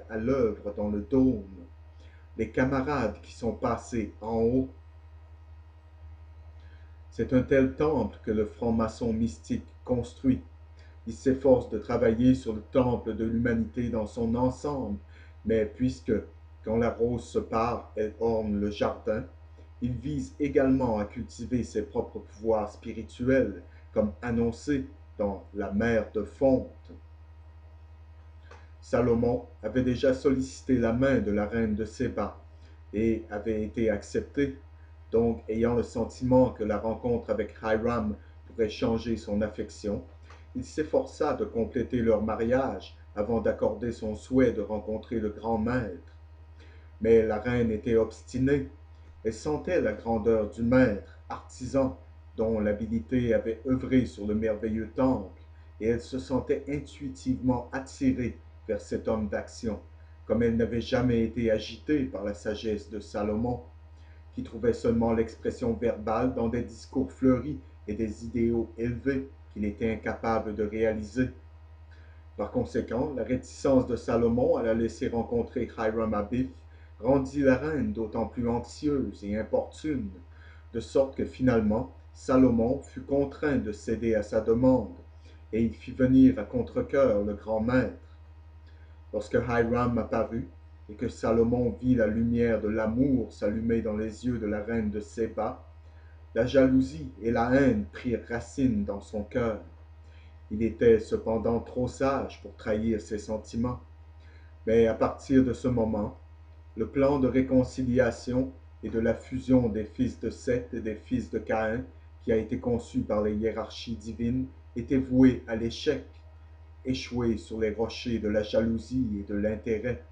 à l'œuvre dans le dôme, les camarades qui sont passés en haut. C'est un tel temple que le franc-maçon mystique construit. Il s'efforce de travailler sur le temple de l'humanité dans son ensemble, mais puisque, quand la rose se pare, elle orne le jardin, il vise également à cultiver ses propres pouvoirs spirituels, comme annoncé dans la mer de fonte. Salomon avait déjà sollicité la main de la reine de Séba et avait été accepté. Donc, ayant le sentiment que la rencontre avec Hiram pourrait changer son affection, il s'efforça de compléter leur mariage avant d'accorder son souhait de rencontrer le grand maître. Mais la reine était obstinée. Elle sentait la grandeur du maître, artisan, dont l'habileté avait œuvré sur le merveilleux temple, et elle se sentait intuitivement attirée vers cet homme d'action, comme elle n'avait jamais été agitée par la sagesse de Salomon, qui trouvait seulement l'expression verbale dans des discours fleuris et des idéaux élevés qu'il était incapable de réaliser. Par conséquent, la réticence de Salomon à la laisser rencontrer Hiram Abith rendit la reine d'autant plus anxieuse et importune, de sorte que finalement Salomon fut contraint de céder à sa demande, et il fit venir à contre-cœur le grand maître. Lorsque Hiram apparut, et que Salomon vit la lumière de l'amour s'allumer dans les yeux de la reine de Séba, la jalousie et la haine prirent racine dans son cœur. Il était cependant trop sage pour trahir ses sentiments. Mais à partir de ce moment, le plan de réconciliation et de la fusion des fils de Seth et des fils de Caïn, qui a été conçu par les hiérarchies divines, était voué à l'échec, échoué sur les rochers de la jalousie et de l'intérêt.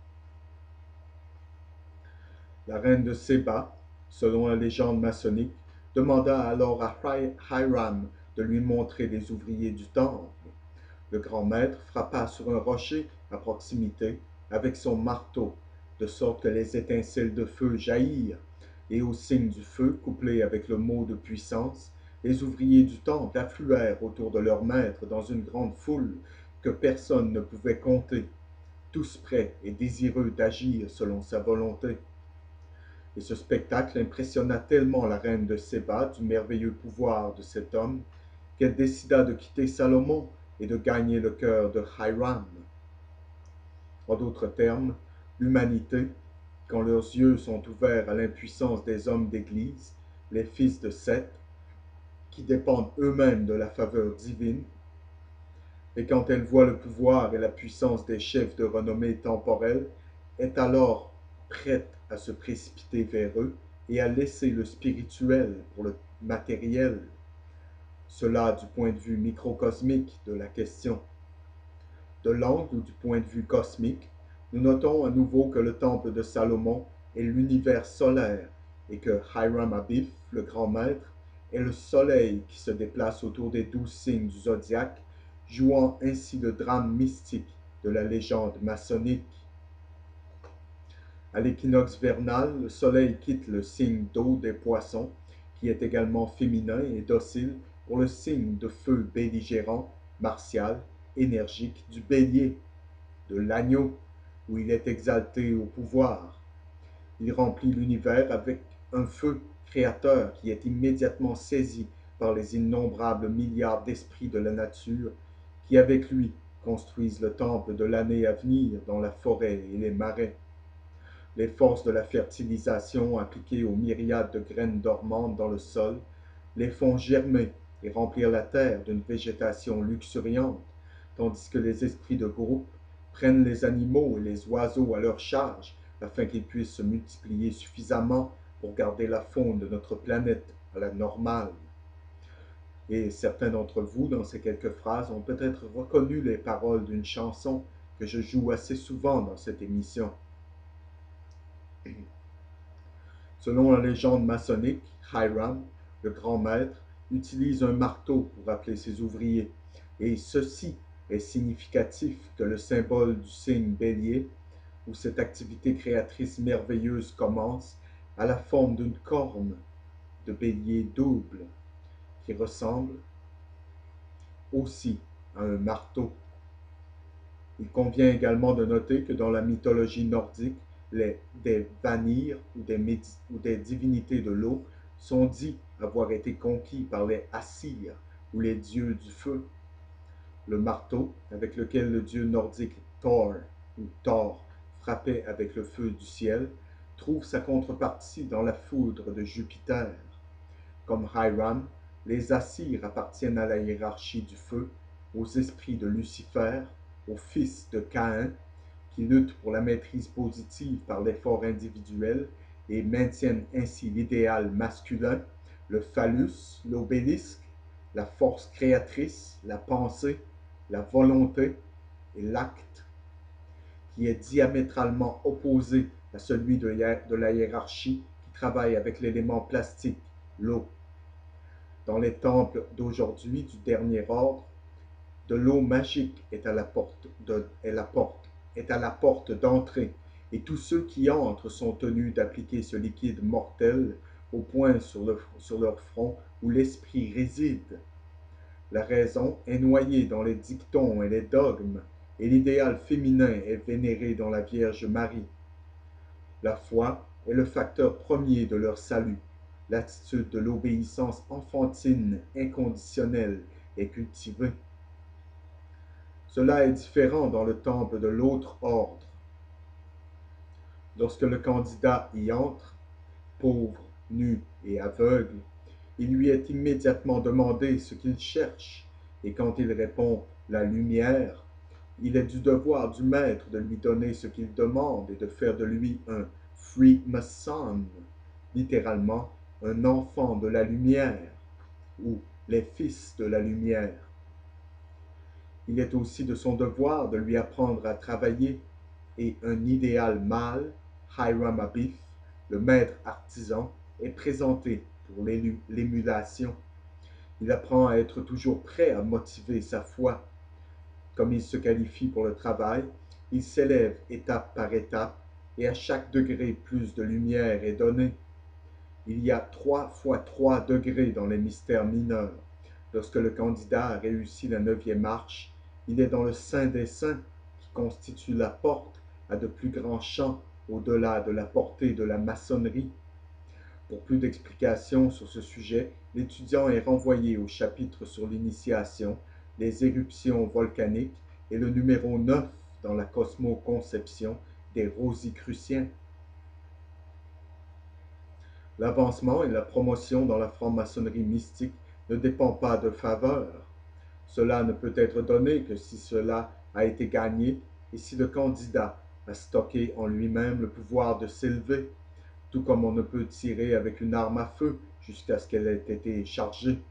La reine de Séba, selon la légende maçonnique, demanda alors à Hiram de lui montrer les ouvriers du temple. Le grand maître frappa sur un rocher à proximité avec son marteau, de sorte que les étincelles de feu jaillirent, et au signe du feu, couplé avec le mot de puissance, les ouvriers du temple affluèrent autour de leur maître dans une grande foule que personne ne pouvait compter, tous prêts et désireux d'agir selon sa volonté. Et ce spectacle impressionna tellement la reine de Séba du merveilleux pouvoir de cet homme qu'elle décida de quitter Salomon et de gagner le cœur de Hiram. En d'autres termes, l'humanité, quand leurs yeux sont ouverts à l'impuissance des hommes d'Église, les fils de Seth, qui dépendent eux-mêmes de la faveur divine, et quand elle voit le pouvoir et la puissance des chefs de renommée temporelle, est alors prête à se précipiter vers eux et à laisser le spirituel pour le matériel. Cela du point de vue microcosmique de la question. De l'angle ou du point de vue cosmique, nous notons à nouveau que le temple de Salomon est l'univers solaire et que Hiram Abith, le grand maître, est le soleil qui se déplace autour des 12 signes du zodiaque, jouant ainsi le drame mystique de la légende maçonnique. À l'équinoxe vernal, le soleil quitte le signe d'eau des poissons, qui est également féminin et docile, pour le signe de feu belligérant, martial, énergique du bélier, de l'agneau, où il est exalté au pouvoir. Il remplit l'univers avec un feu créateur qui est immédiatement saisi par les innombrables milliards d'esprits de la nature qui, avec lui, construisent le temple de l'année à venir dans la forêt et les marais. Les forces de la fertilisation appliquées aux myriades de graines dormantes dans le sol les font germer et remplir la terre d'une végétation luxuriante, tandis que les esprits de groupe prennent les animaux et les oiseaux à leur charge afin qu'ils puissent se multiplier suffisamment pour garder la faune de notre planète à la normale. Et certains d'entre vous, dans ces quelques phrases, ont peut-être reconnu les paroles d'une chanson que je joue assez souvent dans cette émission. Selon la légende maçonnique, Hiram, le grand maître, utilise un marteau pour appeler ses ouvriers, et ceci est significatif que le symbole du signe bélier, où cette activité créatrice merveilleuse commence, a la forme d'une corne de bélier double, qui ressemble aussi à un marteau. Il convient également de noter que dans la mythologie nordique, des Vanir ou des divinités de l'eau sont dits avoir été conquis par les Asir ou les dieux du feu. Le marteau avec lequel le dieu nordique Thor frappait avec le feu du ciel trouve sa contrepartie dans la foudre de Jupiter. Comme Hiram, les Assyres appartiennent à la hiérarchie du feu, aux esprits de Lucifer, aux fils de Caïn, qui luttent pour la maîtrise positive par l'effort individuel et maintiennent ainsi l'idéal masculin, le phallus, l'obélisque, la force créatrice, la pensée, la volonté et l'acte, qui est diamétralement opposé à celui de la hiérarchie qui travaille avec l'élément plastique, l'eau. Dans les temples d'aujourd'hui du dernier ordre, de l'eau magique est à la porte d'entrée, et tous ceux qui entrent sont tenus d'appliquer ce liquide mortel au point sur leur front où l'esprit réside. La raison est noyée dans les dictons et les dogmes, et l'idéal féminin est vénéré dans la Vierge Marie. La foi est le facteur premier de leur salut. L'attitude de l'obéissance enfantine inconditionnelle est cultivée. Cela est différent dans le temple de l'autre ordre. Lorsque le candidat y entre, pauvre, nu et aveugle, il lui est immédiatement demandé ce qu'il cherche, et quand il répond la lumière, il est du devoir du maître de lui donner ce qu'il demande et de faire de lui un Freemason, littéralement un enfant de la lumière, ou les fils de la lumière. Il est aussi de son devoir de lui apprendre à travailler, et un idéal mâle, Hiram Abiff, le maître artisan, est présenté pour l'émulation. Il apprend à être toujours prêt à motiver sa foi. Comme il se qualifie pour le travail, il s'élève étape par étape, et à chaque degré plus de lumière est donnée. Il y a 3 fois 3 degrés dans les mystères mineurs. Lorsque le candidat a réussi la 9e marche, il est dans le Saint des Saints, qui constitue la porte à de plus grands champs au-delà de la portée de la maçonnerie. Pour plus d'explications sur ce sujet, l'étudiant est renvoyé au chapitre sur l'initiation, les éruptions volcaniques et le numéro 9 dans la cosmoconception des Rosicruciens. L'avancement et la promotion dans la franc-maçonnerie mystique ne dépend pas de faveur. Cela ne peut être donné que si cela a été gagné et si le candidat a stocké en lui-même le pouvoir de s'élever, tout comme on ne peut tirer avec une arme à feu jusqu'à ce qu'elle ait été chargée.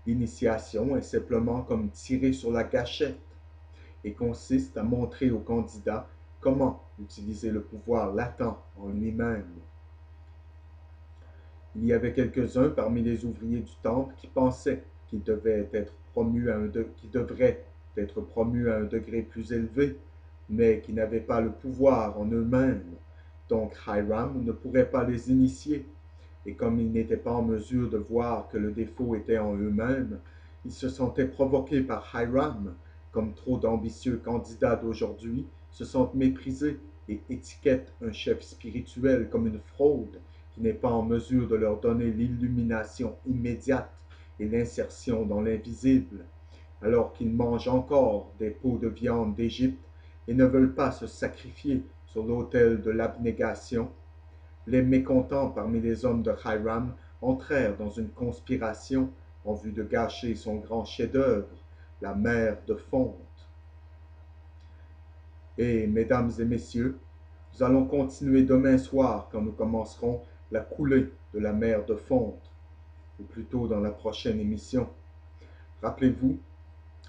L'initiation est simplement comme tirer sur la gâchette et consiste à montrer au candidat comment utiliser le pouvoir latent en lui-même. Il y avait quelques-uns parmi les ouvriers du temple qui pensaient qu'ils devraient être promus à un degré plus élevé, mais qui n'avaient pas le pouvoir en eux-mêmes. Donc Hiram ne pourrait pas les initier, et comme ils n'étaient pas en mesure de voir que le défaut était en eux-mêmes, ils se sentaient provoqués par Hiram, comme trop d'ambitieux candidats d'aujourd'hui se sentent méprisés et étiquettent un chef spirituel comme une fraude qui n'est pas en mesure de leur donner l'illumination immédiate et l'insertion dans l'invisible, alors qu'ils mangent encore des pots de viande d'Égypte et ne veulent pas se sacrifier sur l'autel de l'abnégation. Les mécontents parmi les hommes de Hiram entrèrent dans une conspiration en vue de gâcher son grand chef-d'œuvre, la mer de fonte. Et, mesdames et messieurs, nous allons continuer demain soir quand nous commencerons la coulée de la mer de fonte, ou plutôt dans la prochaine émission. Rappelez-vous,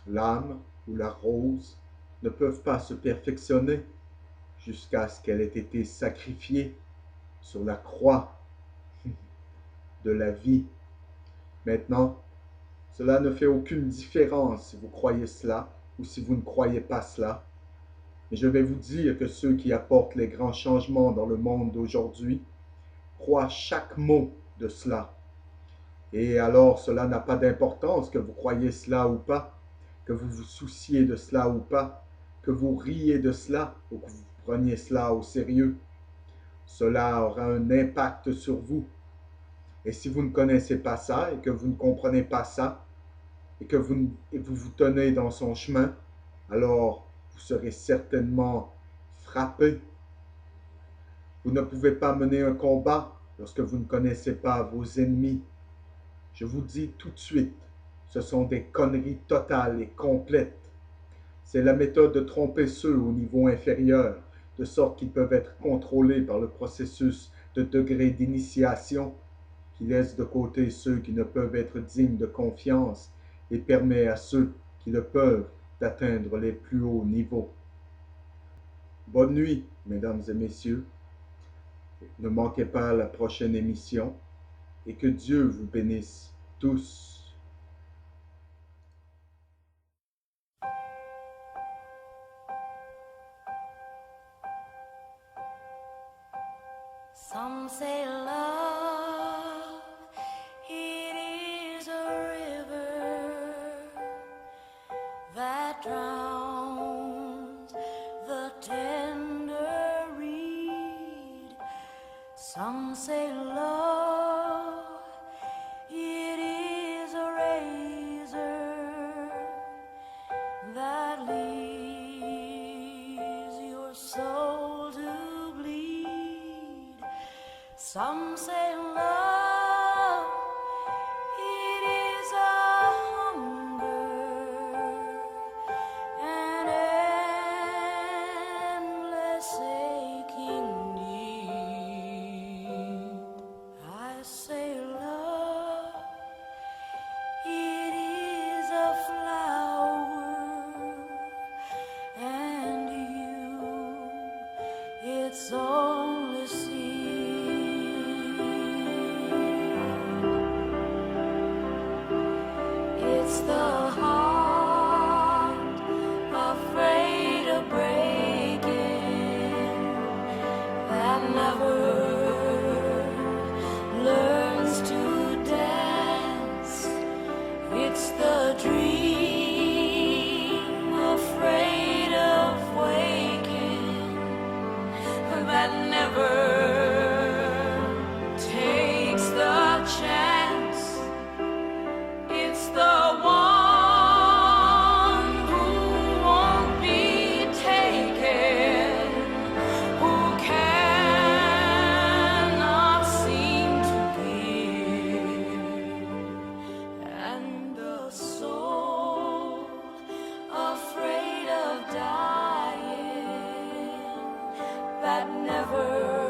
l'âme ou la rose ne peuvent pas se perfectionner jusqu'à ce qu'elle ait été sacrifiée sur la croix de la vie. Maintenant, cela ne fait aucune différence si vous croyez cela ou si vous ne croyez pas cela. Mais je vais vous dire que ceux qui apportent les grands changements dans le monde d'aujourd'hui croient chaque mot de cela. Et alors cela n'a pas d'importance que vous croyez cela ou pas, que vous vous souciez de cela ou pas. que vous riez de cela ou que vous preniez cela au sérieux. Cela aura un impact sur vous. Et si vous ne connaissez pas ça et que vous ne comprenez pas ça et que vous tenez dans son chemin, alors vous serez certainement frappé. Vous ne pouvez pas mener un combat lorsque vous ne connaissez pas vos ennemis. Je vous dis tout de suite, ce sont des conneries totales et complètes. C'est la méthode de tromper ceux au niveau inférieur, de sorte qu'ils peuvent être contrôlés par le processus de degré d'initiation qui laisse de côté ceux qui ne peuvent être dignes de confiance et permet à ceux qui le peuvent d'atteindre les plus hauts niveaux. Bonne nuit, mesdames et messieurs. Ne manquez pas la prochaine émission et que Dieu vous bénisse tous. Some say love, it is a river that drowns the tender reed. Some say love, it is a razor that leaves your soul to bleed. Some say love, it is a hunger, an endless aching need. I say love, it is a flower, and you, its only seed. It's the heart afraid of breaking that never learns to dance. It's the dream afraid of waking that never takes the chance. It's the one who won't be taken, who cannot seem to give, and the soul afraid of dying that never